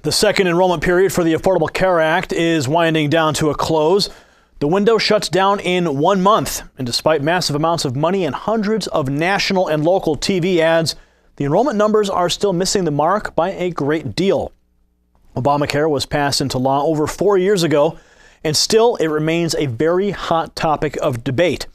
The second enrollment period for the Affordable Care Act is winding down to a close. The window shuts down in 1 month, and despite massive amounts of money and hundreds of national and local TV ads, the enrollment numbers are still missing the mark by a great deal. Obamacare was passed into law over 4 years ago, and still it remains a very hot topic of debate.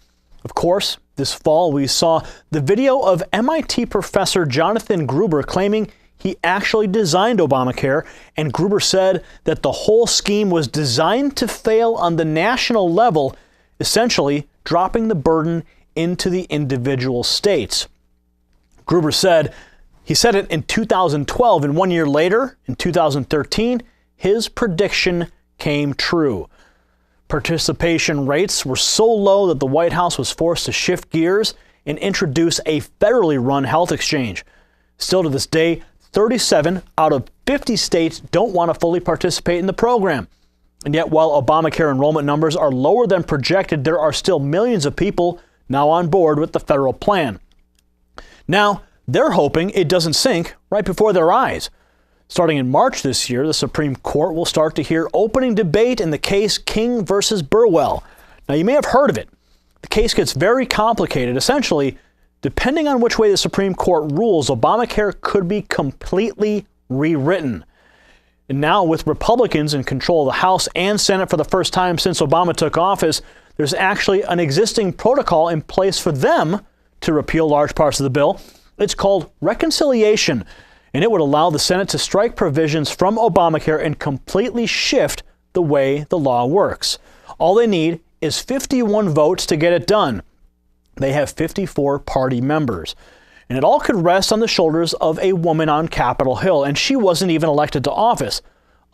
Of course, this fall we saw the video of MIT professor Jonathan Gruber claiming he actually designed Obamacare, and Gruber said that the whole scheme was designed to fail on the national level, essentially dropping the burden into the individual states. Gruber said he said it in 2012, and 1 year later, in 2013, his prediction came true. Participation rates were so low that the White House was forced to shift gears and introduce a federally run health exchange. Still to this day, 37 out of 50 states don't want to fully participate in the program. And yet, while Obamacare enrollment numbers are lower than projected, there are still millions of people now on board with the federal plan. Now, they're hoping it doesn't sink right before their eyes. Starting in March this year, the Supreme Court will start to hear opening debate in the case King versus Burwell. Now, you may have heard of it. The case gets very complicated. Essentially, depending on which way the Supreme Court rules, Obamacare could be completely rewritten. And now, with Republicans in control of the House and Senate for the first time since Obama took office, there's actually an existing protocol in place for them to repeal large parts of the bill. It's called reconciliation, and it would allow the Senate to strike provisions from Obamacare and completely shift the way the law works. All they need is 51 votes to get it done. They have 54 party members. And it all could rest on the shoulders of a woman on Capitol Hill, and she wasn't even elected to office.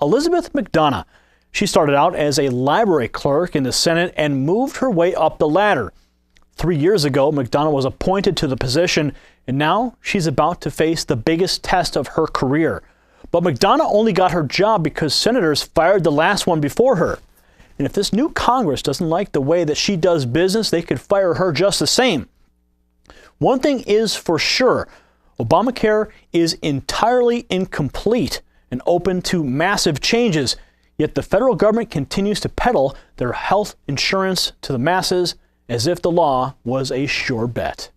Elizabeth McDonough. She started out as a library clerk in the Senate and moved her way up the ladder. 3 years ago, McDonough was appointed to the position, and now she's about to face the biggest test of her career. But McDonough only got her job because senators fired the last one before her. And if this new Congress doesn't like the way that she does business, they could fire her just the same. One thing is for sure, Obamacare is entirely incomplete and open to massive changes, yet the federal government continues to peddle their health insurance to the masses as if the law was a sure bet.